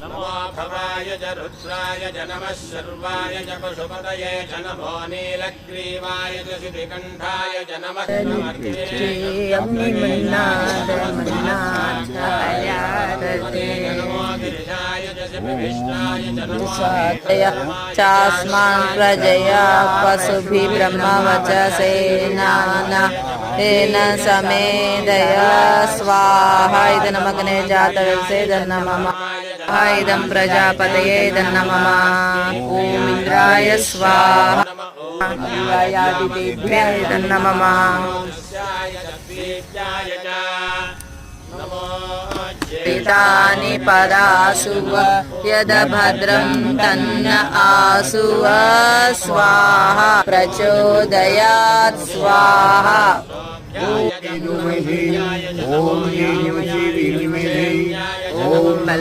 नमो भवाय च रुद्राय च नमः शर्वाय च पशुपतये च नमो नीलग्रीवाय च शितिकण्ठाय च नमः नमो गिरिशाय च शिविष्टाय च नमो चास्मान् प्रजया पशुभिः ब्रह्मवचसेनाना तेन समेदया स्वाहा इदमग्ने जातवेत्सेदन्नमः इदं प्रजापतये दन्नमः ॐ इन्द्राय स्वाहा दिवायादितेभ्यः दन्नमः तानि पदासुव यदभद्रं तन्न आसुव स्वाहा प्रचोदयात् स्वाहा।